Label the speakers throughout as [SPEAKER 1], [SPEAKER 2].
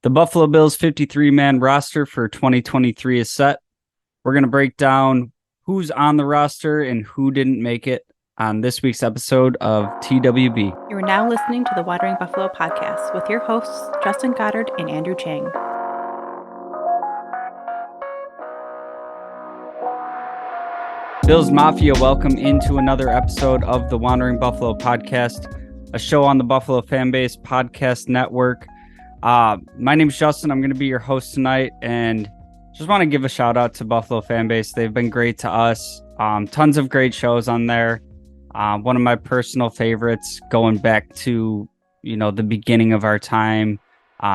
[SPEAKER 1] The Buffalo Bills 53-man roster for 2023 is set. We're going to break down who's on the roster and who didn't make it on this week's episode of TWB.
[SPEAKER 2] You are now listening to the Watering Buffalo podcast with your hosts, Justin Goddard and Andrew Chang.
[SPEAKER 1] Bills Mafia, welcome into another episode of the Wandering Buffalo podcast, a show on the Buffalo FAMBase podcast network. My name's Justin. I'm going to be your host tonight, and just want to give a shout out to Buffalo FAMBase. They've been great to us. Tons of great shows on there. One of my personal favorites, going back to the beginning of our time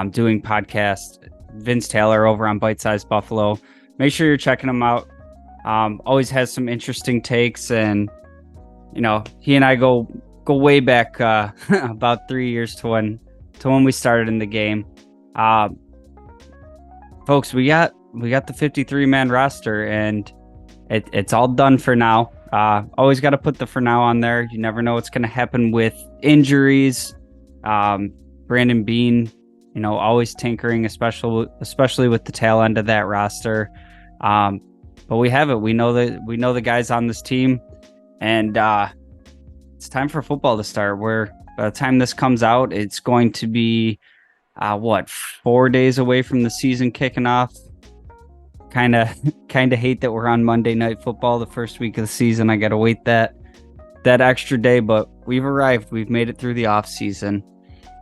[SPEAKER 1] doing podcasts. Vince Taylor over on Bite Size Buffalo. Make sure you're checking him out. Always has some interesting takes, and he and I go way back about 3 years to when we started in the game. Folks, we got the 53-man roster, and it's all done for now. Always got to put the for now on there. You never know what's going to happen with injuries. Brandon Beane, always tinkering, especially with the tail end of that roster. But we have it. We know the guys on this team, and it's time for football to start. By the time this comes out, it's going to be 4 days away from the season kicking off. Kind of hate that we're on Monday Night Football the first week of the season. I got to wait that extra day, but we've arrived. We've made it through the off season.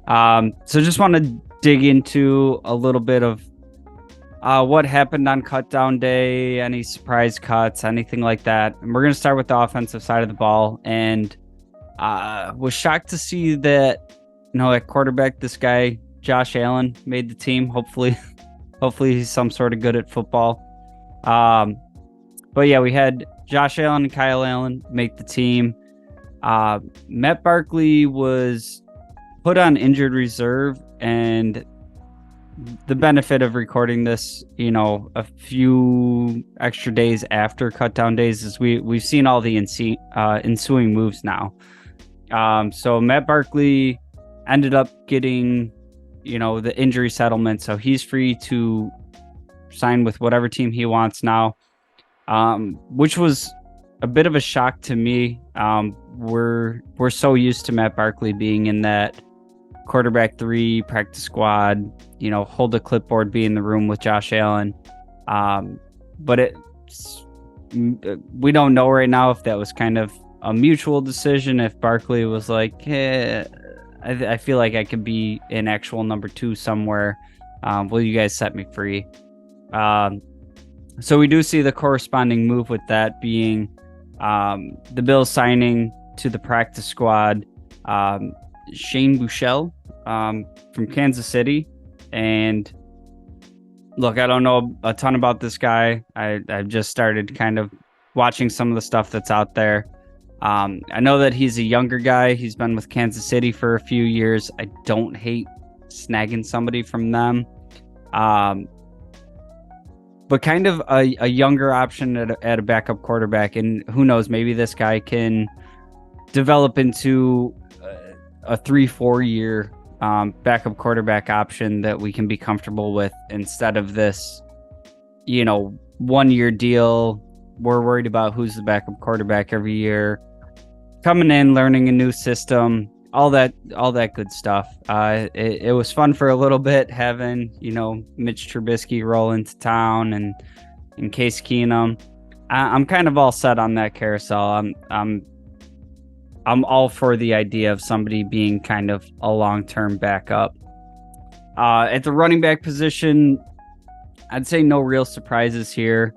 [SPEAKER 1] So just want to dig into a little bit of what happened on cut down day, any surprise cuts, anything like that. And we're going to start with the offensive side of the ball, and was shocked to see that at quarterback, this guy Josh Allen made the team. Hopefully he's some sort of good at football. But yeah, we had Josh Allen and Kyle Allen make the team. Matt Barkley was put on injured reserve, and the benefit of recording this, a few extra days after cut down days, is we've seen all the ensuing moves now. So Matt Barkley ended up getting the injury settlement, so he's free to sign with whatever team he wants now, which was a bit of a shock to me. We're so used to Matt Barkley being in that quarterback 3 practice squad, hold a clipboard, be in the room with Josh Allen, but we don't know right now if that was kind of a mutual decision, if Barkley was like, I feel like I could be an actual number 2 somewhere. Will you guys set me free? So we do see the corresponding move with that being the Bills signing to the practice squad Shane Buechele from Kansas City. And look, I don't know a ton about this guy. I've just started kind of watching some of the stuff that's out there. I know that he's a younger guy. He's been with Kansas City for a few years. I don't hate snagging somebody from them. But kind of a younger option at a backup quarterback. And who knows, maybe this guy can develop into a 3-4 year backup quarterback option that we can be comfortable with, instead of this 1 year deal. We're worried about who's the backup quarterback every year, coming in, learning a new system, all that good stuff. It was fun for a little bit having Mitch Trubisky roll into town and Case Keenum. I'm kind of all set on that carousel. I'm all for the idea of somebody being kind of a long-term backup. At the running back position, I'd say no real surprises here.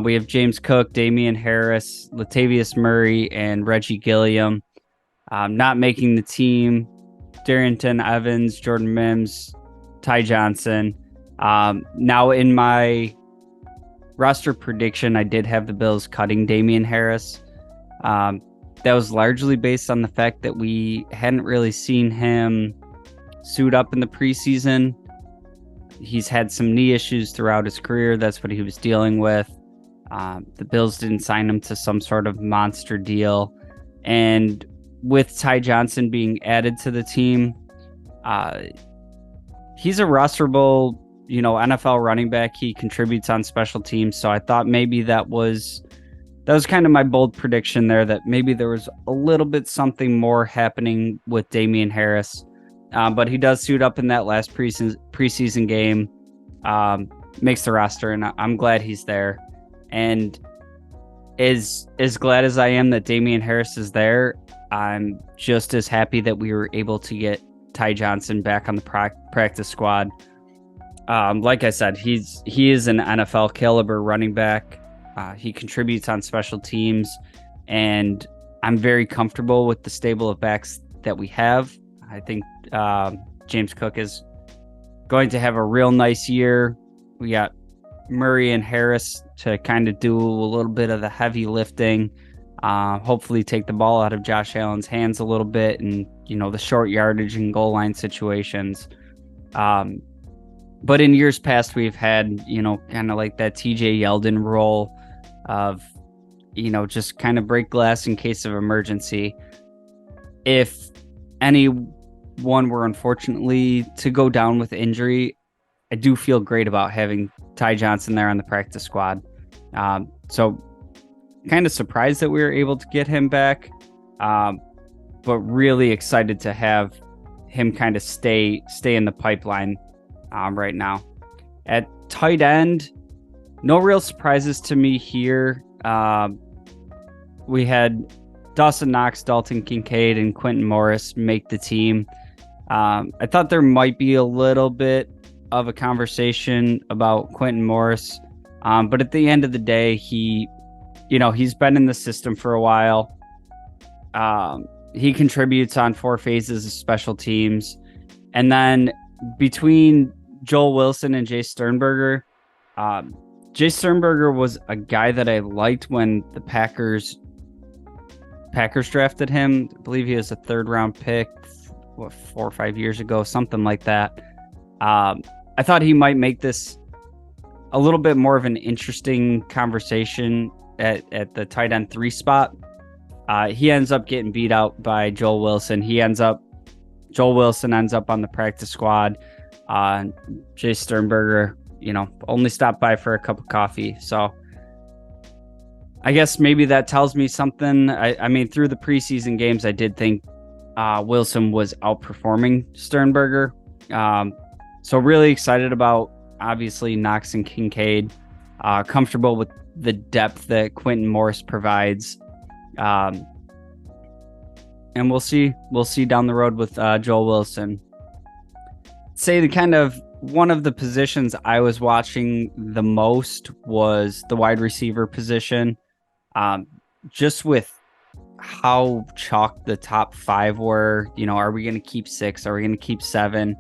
[SPEAKER 1] We have James Cook, Damian Harris, Latavius Murray, and Reggie Gilliam not making the team. Darrington Evans, Jordan Mims, Ty Johnson. Now in my roster prediction, I did have the Bills cutting Damian Harris. That was largely based on the fact that we hadn't really seen him suit up in the preseason. He's had some knee issues throughout his career. That's what he was dealing with. The Bills didn't sign him to some sort of monster deal. And with Ty Johnson being added to the team, he's a rosterable, NFL running back. He contributes on special teams. So I thought maybe that was kind of my bold prediction there, that maybe there was a little bit something more happening with Damian Harris. But he does suit up in that last preseason game, makes the roster, and I'm glad he's there. And as glad as I am that Damian Harris is there, I'm just as happy that we were able to get Ty Johnson back on the practice squad. Like I said, he is an NFL caliber running back. He contributes on special teams, and I'm very comfortable with the stable of backs that we have. I think James Cook is going to have a real nice year. We got Murray and Harris to kind of do a little bit of the heavy lifting, hopefully take the ball out of Josh Allen's hands a little bit, and the short yardage and goal line situations. But in years past, we've had kind of like that TJ Yeldon role of just kind of break glass in case of emergency. If anyone were unfortunately to go down with injury, I do feel great about having Ty Johnson there on the practice squad. So kind of surprised that we were able to get him back, but really excited to have him kind of stay in the pipeline right now. At tight end, no real surprises to me here. We had Dawson Knox, Dalton Kincaid, and Quentin Morris make the team. I thought there might be a little bit of a conversation about Quentin Morris, but at the end of the day, he's been in the system for a while. He contributes on 4 phases of special teams, and then between Joel Wilson and Jay Sternberger, Jay Sternberger was a guy that I liked when the Packers drafted him. I believe he was a 3rd round pick, 4 or 5 years ago, something like that. I thought he might make this a little bit more of an interesting conversation at the tight end 3 spot. He ends up getting beat out by Joel Wilson. Joel Wilson ends up on the practice squad. Jay Sternberger, only stopped by for a cup of coffee. So I guess maybe that tells me something. I mean, through the preseason games, I did think Wilson was outperforming Sternberger. So really excited about, obviously, Knox and Kincaid. Comfortable with the depth that Quentin Morris provides. And we'll see down the road with Joel Wilson. Say the kind of one of the positions I was watching the most was the wide receiver position. Just with how chalk the top 5 were, are we going to keep 6? Are we going to keep 7?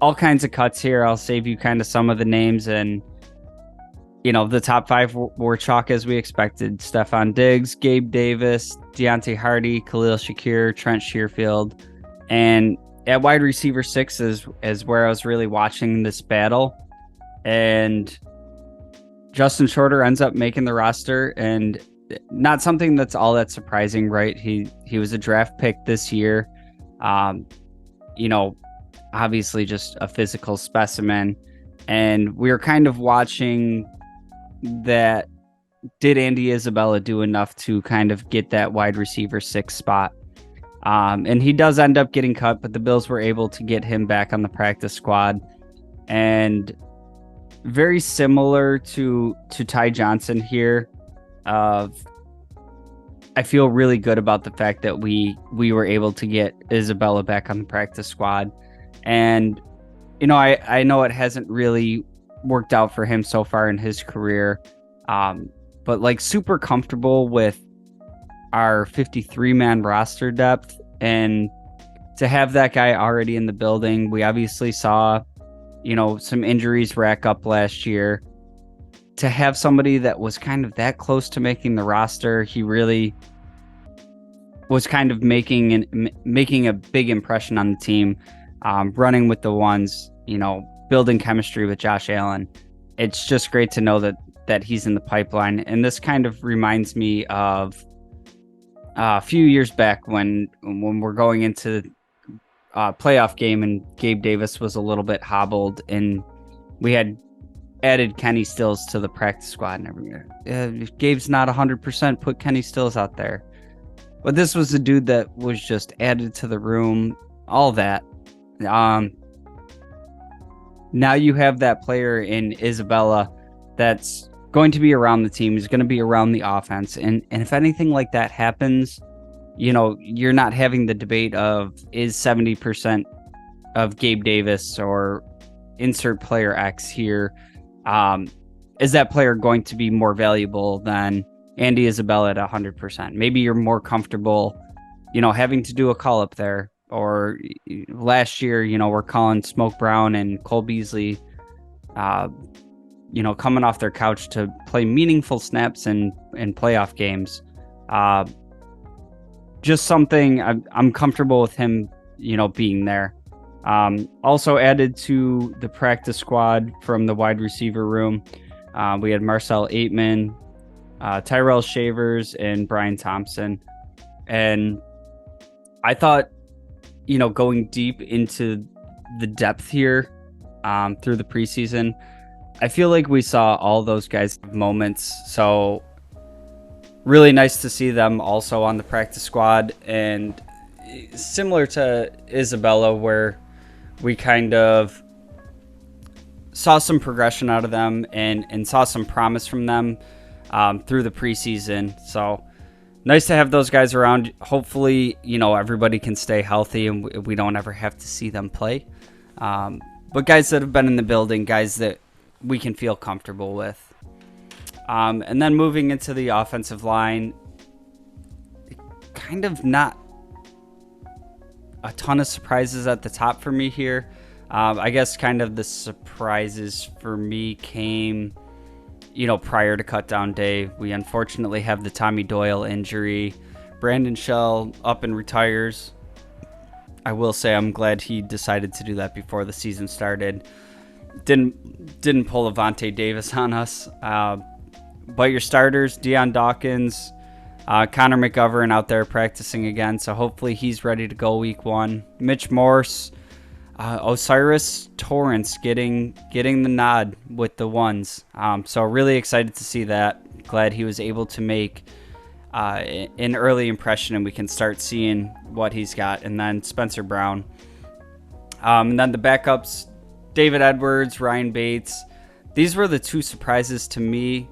[SPEAKER 1] All kinds of cuts here. I'll save you kind of some of the names, and the top 5 were chalk as we expected. Stephon Diggs, Gabe Davis, Deontay Hardy, Khalil Shakir, Trent Sherfield. And at wide receiver 6 is where I was really watching this battle. And Justin Shorter ends up making the roster, and not something that's all that surprising, right? He was a draft pick this year. Obviously just a physical specimen. And we were kind of watching that. Did Andy Isabella do enough to kind of get that wide receiver 6 spot? And he does end up getting cut, but the Bills were able to get him back on the practice squad. And very similar to Ty Johnson here. I feel really good about the fact that we were able to get Isabella back on the practice squad. And, I know it hasn't really worked out for him so far in his career. But like super comfortable with our 53-man roster depth, and to have that guy already in the building. We obviously saw, some injuries rack up last year. To have somebody that was kind of that close to making the roster, he really was kind of making a big impression on the team, running with the ones, building chemistry with Josh Allen. It's just great to know that he's in the pipeline. And this kind of reminds me of a few years back when we're going into playoff game, and Gabe Davis was a little bit hobbled, and we had added Kenny Stills to the practice squad and everything. If Gabe's not 100%, put Kenny Stills out there. But this was a dude that was just added to the room, all that. Now you have that player in Isabella that's going to be around the team, is going to be around the offense. And if anything like that happens, you're not having the debate of is 70% of Gabe Davis or insert player X here. Is that player going to be more valuable than Andy Isabella at 100%? Maybe you're more comfortable, having to do a call up there. Or last year, we're calling Smoke Brown and Cole Beasley, coming off their couch to play meaningful snaps in playoff games. Just something I'm comfortable with him, being there. Also added to the practice squad from the wide receiver room, we had Marcel Aitman, Tyrell Shavers, and Brian Thompson. And I thought, going deep into the depth here through the preseason, I feel like we saw all those guys have moments. So really nice to see them also on the practice squad. And similar to Isabella, where we kind of saw some progression out of them and saw some promise from them through the preseason. So nice to have those guys around. Hopefully, everybody can stay healthy and we don't ever have to see them play. But guys that have been in the building, guys that we can feel comfortable with. And then moving into the offensive line, kind of not a ton of surprises at the top for me here. I guess kind of the surprises for me came, prior to cutdown day. We unfortunately have the Tommy Doyle injury. Brandon Shell up and retires. I will say I'm glad he decided to do that before the season started. Didn't pull Avante Davis on us. But your starters, Deion Dawkins, Connor McGovern out there practicing again, so hopefully he's ready to go week 1. Mitch Morse, Osiris Torrance getting the nod with the ones. So really excited to see that. Glad he was able to make an early impression and we can start seeing what he's got. And then Spencer Brown. And then the backups, David Edwards, Ryan Bates. These were the two surprises to me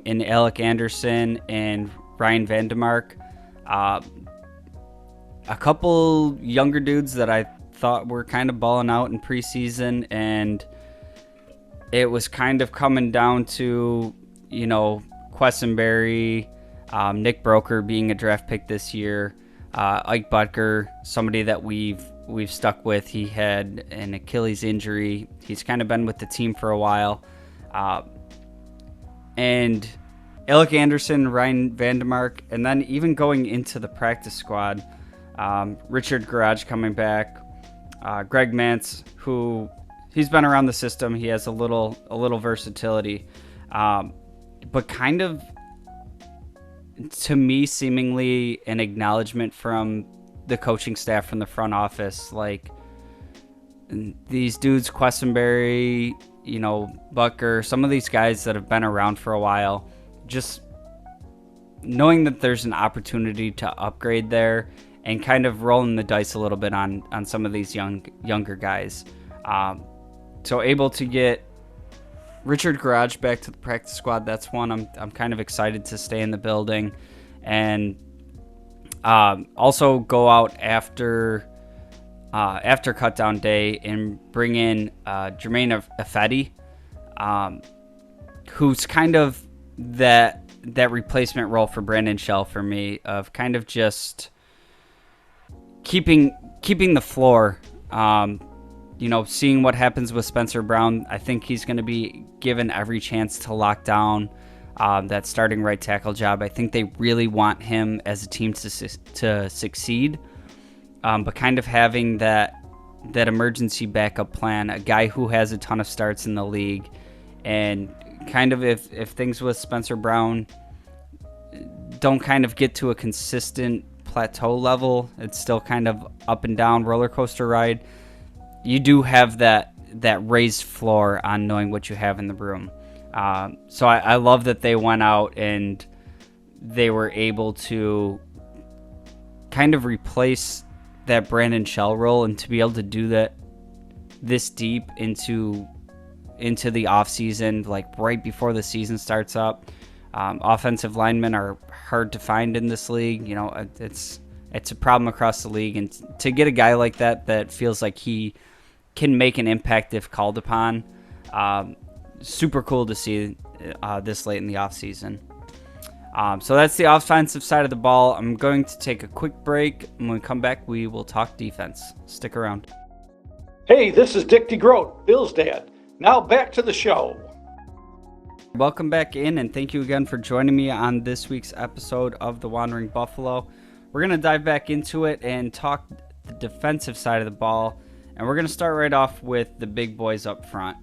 [SPEAKER 1] in Alec Anderson and Ryan Vandemark. A couple younger dudes that I thought were kind of balling out in preseason, and it was kind of coming down to, Quessenberry, Nick Broker being a draft pick this year, Ike Butker, somebody that we've stuck with. He had an Achilles injury. He's kind of been with the team for a while. And Alec Anderson, Ryan Vandemark, and then even going into the practice squad, Richard Garage coming back, Greg Mance, who he's been around the system. He has a little versatility, but kind of, to me, seemingly an acknowledgement from the coaching staff, from the front office. Like, these dudes, Quessenberry, Butker, some of these guys that have been around for a while, just knowing that there's an opportunity to upgrade there and kind of rolling the dice a little bit on some of these younger guys. So able to get Richard Garage back to the practice squad, that's one I'm kind of excited to stay in the building. And also go out after cutdown day and bring in Jermaine Effetti, who's kind of that replacement role for Brandon Shell for me, of kind of just keeping the floor. Seeing what happens with Spencer Brown, I think he's going to be given every chance to lock down that starting right tackle job. I think they really want him as a team to succeed, but kind of having that emergency backup plan, a guy who has a ton of starts in the league, and kind of if things with Spencer Brown don't kind of get to a consistent plateau level. It's still kind of up and down roller coaster ride. You do have that raised floor on knowing what you have in the room. So I love that they went out and they were able to kind of replace that Brandon Shell role, and to be able to do that this deep into the offseason, like right before the season starts up. Offensive linemen are hard to find in this league. You know, it's a problem across the league, and to get a guy like that feels like he can make an impact if called upon. Super cool to see this late in the offseason. So that's the offensive side of the ball. I'm going to take a quick break. When we come back, we will talk defense. Stick around.
[SPEAKER 3] Hey, this is Dick DeGroat, Bill's dad. Now back to the show.
[SPEAKER 1] Welcome back in, and thank you again for joining me on this week's episode of The Wandering Buffalo. We're going to dive back into it and talk the defensive side of the ball, and we're going to start right off with the big boys up front.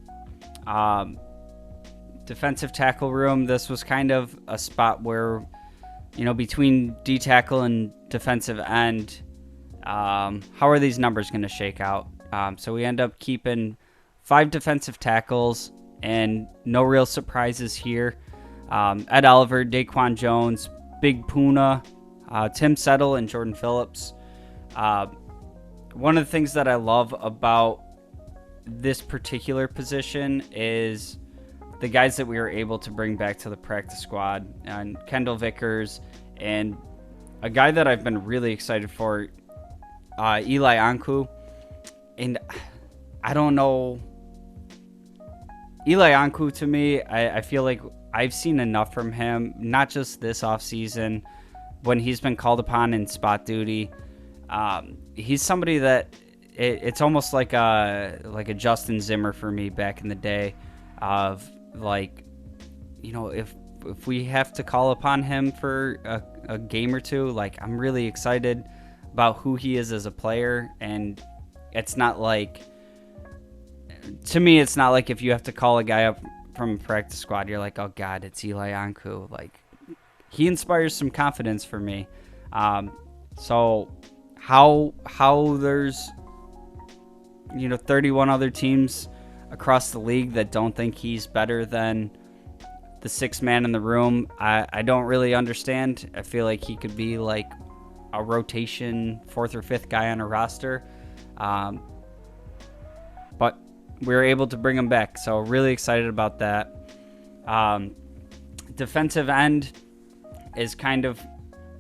[SPEAKER 1] Defensive tackle room, this was kind of a spot where, you know, between D tackle and defensive end, how are these numbers going to shake out? So we end up keeping 5 defensive tackles, and no real surprises here. Ed Oliver, Daquan Jones, Big Puna, Tim Settle, and Jordan Phillips. One of the things that I love about this particular position is the guys that we were able to bring back to the practice squad, and Kendall Vickers, and a guy that I've been really excited for, Eli Anku. And I don't know, Eli Anku, to me, I feel like I've seen enough from him, not just this offseason, when he's been called upon in spot duty. He's somebody that it's almost like a Justin Zimmer for me back in the day, of like, you know, if we have to call upon him for a game or two, like, I'm really excited about who he is as a player. And it's not like, to me, it's not like if you have to call a guy up from a practice squad, you're like, oh God, it's Eli Anku. Like, he inspires some confidence for me. So how there's, you know, 31 other teams across the league that don't think he's better than the 6th man in the room, I don't really understand. I feel like he could be like a rotation 4th or 5th guy on a roster. But we were able to bring him back, so really excited about that. Defensive end is kind of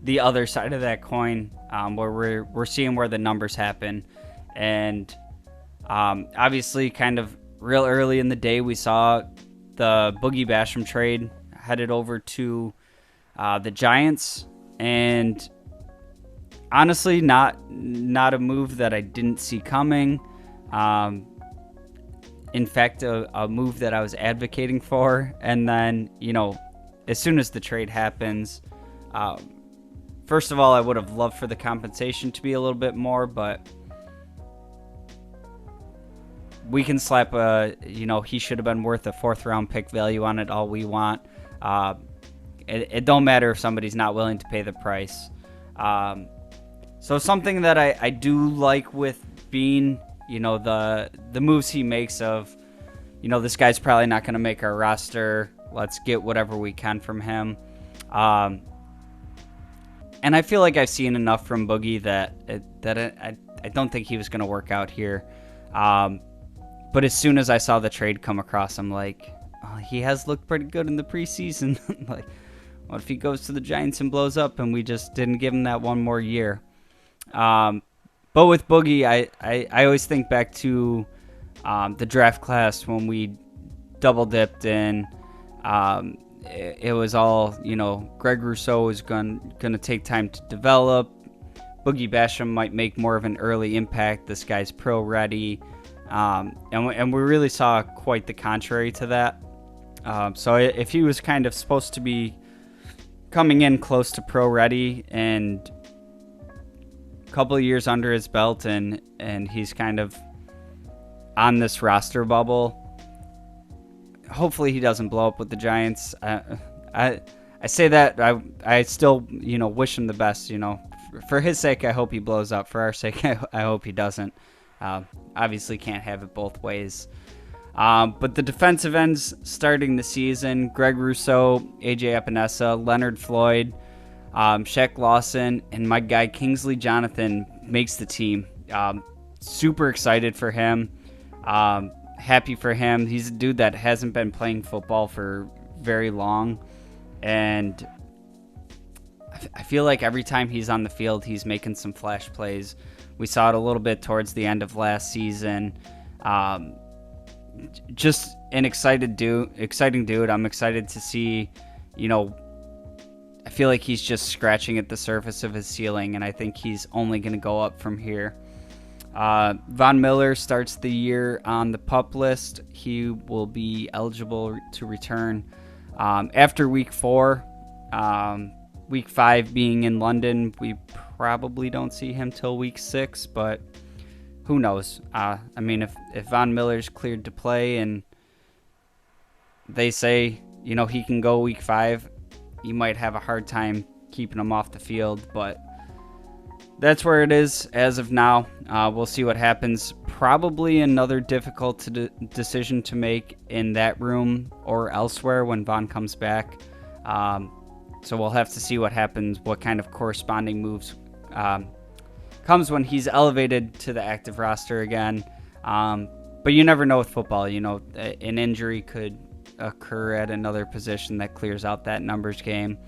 [SPEAKER 1] the other side of that coin, where we're seeing where the numbers happen. And obviously, kind of real early in the day, we saw the Boogie Basham trade headed over to the Giants, and honestly, not a move that I didn't see coming. In fact, a move that I was advocating for. And then, you know, as soon as the trade happens, first of all, I would have loved for the compensation to be a little bit more, but we can slap you know, he should have been worth a 4th round pick value on it all we want. It don't matter if somebody's not willing to pay the price. So something that I do like with Bean, you know, the moves he makes of, you know, this guy's probably not going to make our roster. Let's get whatever we can from him. And I feel like I've seen enough from Boogie that I don't think he was going to work out here. But as soon as I saw the trade come across, I'm like, oh, he has looked pretty good in the preseason. Like, what if he goes to the Giants and blows up and we just didn't give him that one more year? But with Boogie, I always think back to the draft class when we double dipped in. It was all, you know, Greg Rousseau is going to take time to develop. Boogie Basham might make more of an early impact. This guy's pro ready. And we really saw quite the contrary to that. So if he was kind of supposed to be coming in close to pro ready and a couple of years under his belt, and he's kind of on this roster bubble, hopefully he doesn't blow up with the Giants. I say that I still, you know, wish him the best, you know, for his sake, I hope he blows up. For our sake, I hope he doesn't. Obviously can't have it both ways. But the defensive ends starting the season, Greg Rousseau, AJ Epinesa, Leonard Floyd, Shaq Lawson, and my guy Kingsley Jonathan makes the team. Super excited for him. Happy for him. He's a dude that hasn't been playing football for very long. And I feel like every time he's on the field, he's making some flash plays. We saw it a little bit towards the end of last season. Just an exciting dude. I'm excited to see, I feel like he's just scratching at the surface of his ceiling, and I think he's only going to go up from here. Von Miller starts the year on the PUP list. He will be eligible to return after week 4. Week 5 being in London, we probably don't see him till week 6, but who knows? If Von Miller's cleared to play and they say, he can go week 5, you might have a hard time keeping him off the field, but that's where it is as of now. We'll see what happens. Probably another difficult decision to make in that room or elsewhere when Von comes back. So we'll have to see what happens, what kind of corresponding moves comes when he's elevated to the active roster again. But you never know with football. An injury could occur at another position that clears out that numbers game.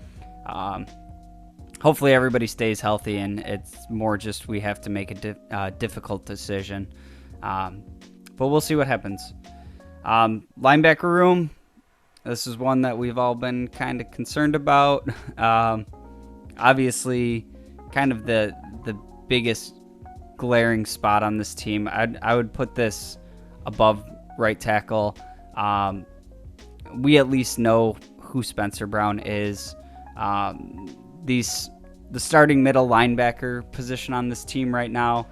[SPEAKER 1] Hopefully everybody stays healthy, and it's more just we have to make a difficult decision. But we'll see what happens. Linebacker room. This is one that we've all been kind of concerned about. Obviously, kind of the biggest glaring spot on this team. I would put this above right tackle. We at least know who Spencer Brown is. The starting middle linebacker position on this team right now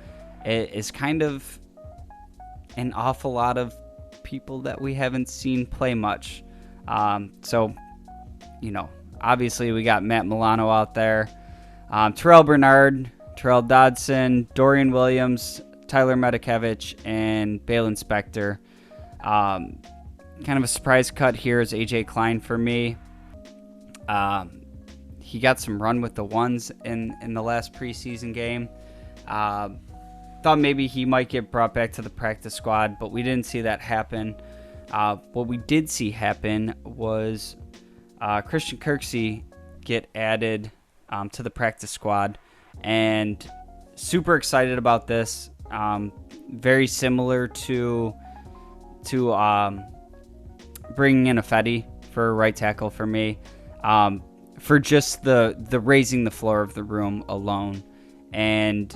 [SPEAKER 1] is kind of an awful lot of people that we haven't seen play much. Obviously we got Matt Milano out there, Terrell Bernard, Terrell Dodson, Dorian Williams, Tyler Medikevich, and Balin Spector. Kind of a surprise cut here is AJ Klein for me. He got some run with the ones in the last preseason game. Thought maybe he might get brought back to the practice squad, but we didn't see that happen. What we did see happen was Christian Kirksey get added to the practice squad, and super excited about this. Very similar to bringing in a Fetty for right tackle for me, for just the raising the floor of the room alone. And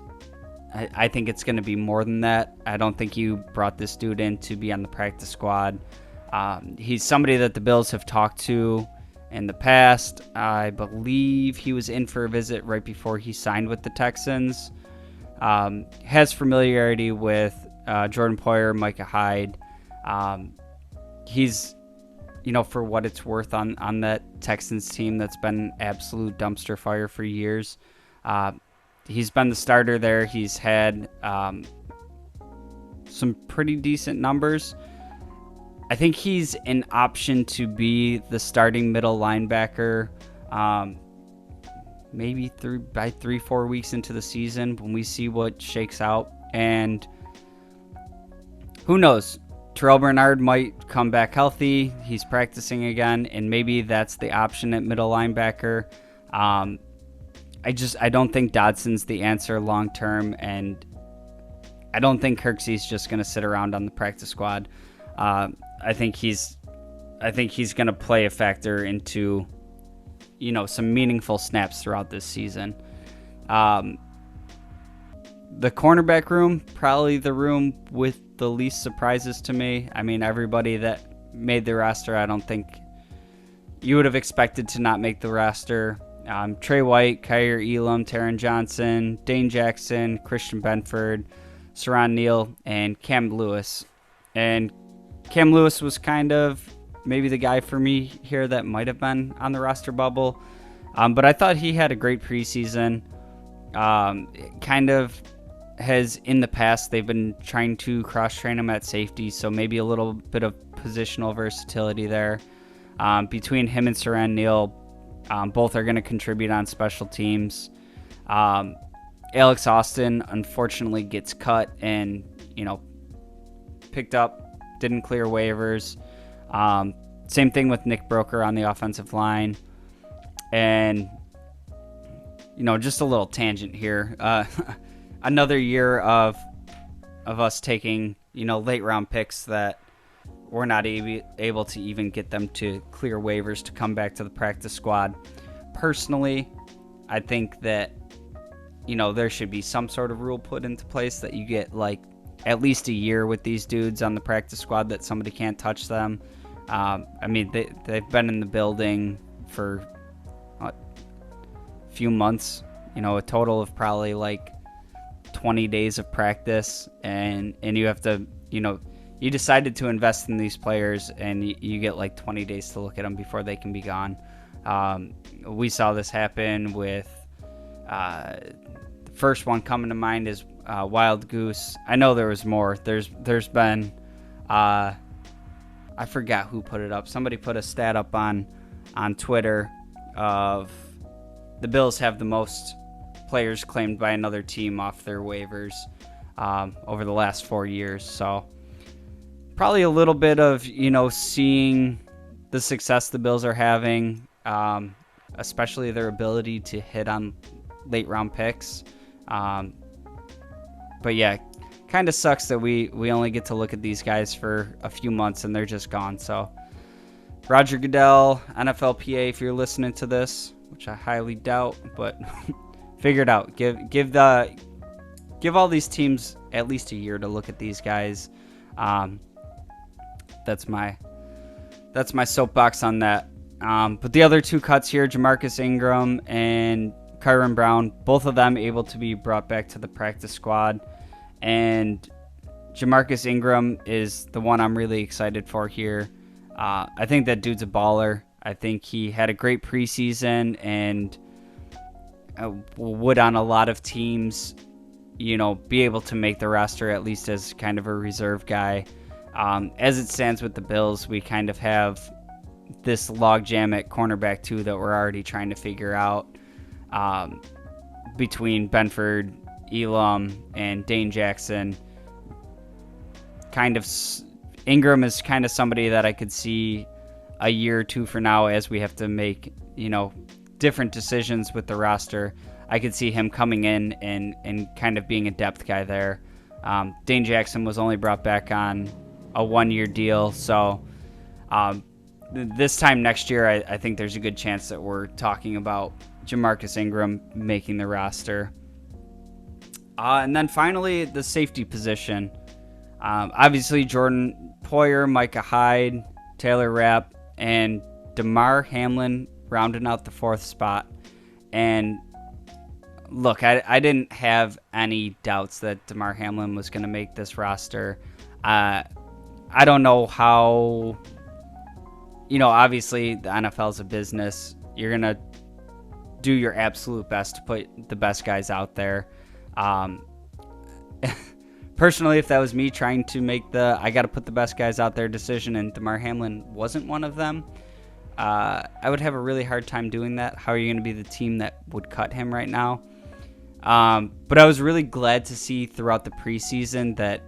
[SPEAKER 1] I think it's going to be more than that. I don't think you brought this dude in to be on the practice squad. He's somebody that the Bills have talked to in the past. I believe he was in for a visit right before he signed with the Texans. Has familiarity with Jordan Poyer, Micah Hyde. He's, for what it's worth on that Texans team that's been absolute dumpster fire for years. He's been the starter there. He's had some pretty decent numbers. I think he's an option to be the starting middle linebacker maybe by 3-4 weeks into the season when we see what shakes out. And who knows? Terrell Bernard might come back healthy. He's practicing again, and maybe that's the option at middle linebacker. I don't think Dodson's the answer long term, and I don't think Kirksey's just going to sit around on the practice squad. I think he's going to play a factor into, some meaningful snaps throughout this season. The cornerback room, probably the room with the least surprises to me. I mean, everybody that made the roster, I don't think you would have expected to not make the roster. Trey White, Kyer Elam, Taron Johnson, Dane Jackson, Christian Benford, Saron Neal, and Cam Lewis. And Cam Lewis was kind of maybe the guy for me here that might have been on the roster bubble. But I thought he had a great preseason. kind of has in the past, they've been trying to cross-train him at safety, so maybe a little bit of positional versatility there. Between him and Saran Neal, both are going to contribute on special teams. Alex Austin, unfortunately, gets cut and, picked up, didn't clear waivers. Same thing with Nick Broker on the offensive line. And, just a little tangent here. Another year of us taking, late round picks that we're not able to even get them to clear waivers to come back to the practice squad. Personally, I think that, there should be some sort of rule put into place that you get at least a year with these dudes on the practice squad that somebody can't touch them. They've been in the building for a few months, a total of probably 20 days of practice, and you have to, you decided to invest in these players, and you get 20 days to look at them before they can be gone. We saw this happen with the first one coming to mind is Wild Goose. I know there was more. There's been I forgot who put it up. Somebody put a stat up on Twitter of the Bills have the most players claimed by another team off their waivers over the last 4 years. So probably a little bit of, seeing the success the Bills are having, especially their ability to hit on late round picks. But yeah, kind of sucks that we only get to look at these guys for a few months and they're just gone. So Roger Goodell, NFLPA, if you're listening to this, which I highly doubt, but figure it out. Give all these teams at least a year to look at these guys. That's my soapbox on that. But the other two cuts here, Jamarcus Ingram and Kyron Brown, both of them able to be brought back to the practice squad. And Jamarcus Ingram is the one I'm really excited for here. I think that dude's a baller. I think he had a great preseason and would on a lot of teams, be able to make the roster at least as kind of a reserve guy. As it stands with the Bills, we kind of have this logjam at cornerback too that we're already trying to figure out between Benford, Elam, and Dane Jackson. Ingram is kind of somebody that I could see a year or two for now as we have to make, different decisions with the roster. I could see him coming in and kind of being a depth guy there. Dane Jackson was only brought back on a 1-year deal. So this time next year, I think there's a good chance that we're talking about Jamarcus Ingram making the roster. And then finally, the safety position. Obviously, Jordan Poyer, Micah Hyde, Taylor Rapp, and Damar Hamlin rounding out the fourth spot. And look, I didn't have any doubts that Damar Hamlin was going to make this roster. I don't know how, obviously the NFL is a business. You're going to do your absolute best to put the best guys out there. Personally, if that was me trying to make I got to put the best guys out there decision and Damar Hamlin wasn't one of them, I would have a really hard time doing that. How are you going to be the team that would cut him right now? But I was really glad to see throughout the preseason that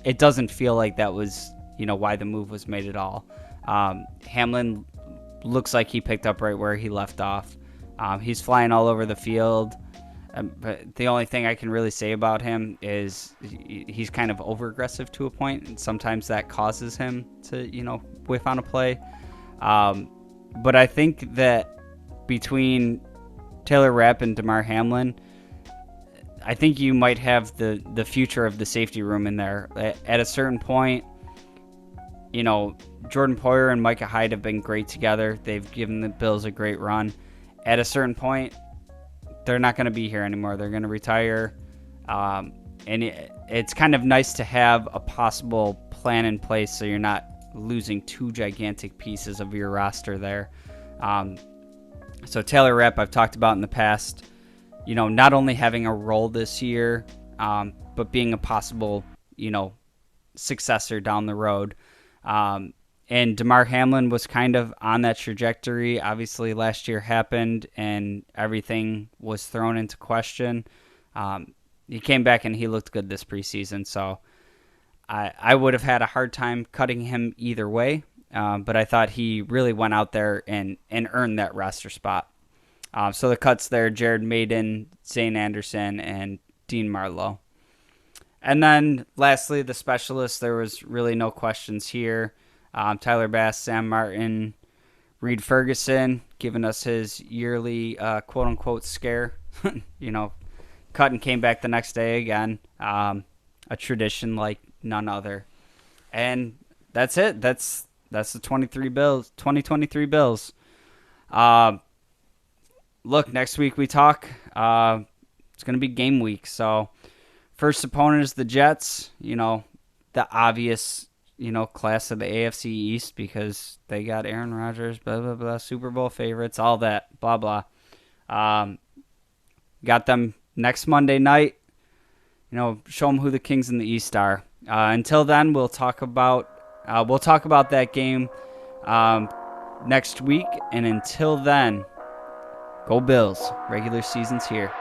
[SPEAKER 1] it doesn't feel like that was, why the move was made at all. Hamlin looks like he picked up right where he left off. He's flying all over the field. But the only thing I can really say about him is he's kind of over-aggressive to a point, and sometimes that causes him to, whiff on a play. But I think that between Taylor Rapp and Damar Hamlin, I think you might have the future of the safety room in there. At a certain point, Jordan Poyer and Micah Hyde have been great together. They've given the Bills a great run. At a certain point, they're not going to be here anymore. They're going to retire. And it's kind of nice to have a possible plan in place so you're not losing two gigantic pieces of your roster there. So Taylor Rapp, I've talked about in the past. not only having a role this year, but being a possible, successor down the road. And DeMar Hamlin was kind of on that trajectory. Obviously, last year happened and everything was thrown into question. He came back and he looked good this preseason, so I would have had a hard time cutting him either way, but I thought he really went out there and earned that roster spot. So the cuts there, Jared Maiden, Zane Anderson, and Dean Marlowe. And then lastly, the specialists, there was really no questions here. Tyler Bass, Sam Martin, Reed Ferguson, giving us his yearly quote-unquote scare. Cut and came back the next day again. A tradition like none other. And that's it. That's the 2023 Bills. Look, next week we talk. It's going to be game week. So first opponent is the Jets. The obvious, class of the AFC East because they got Aaron Rodgers, blah, blah, blah, Super Bowl favorites, all that, blah, blah. Got them next Monday night. Show them who the Kings in the East are. Until then, we'll talk about that game next week. And until then, go Bills. Regular season's here.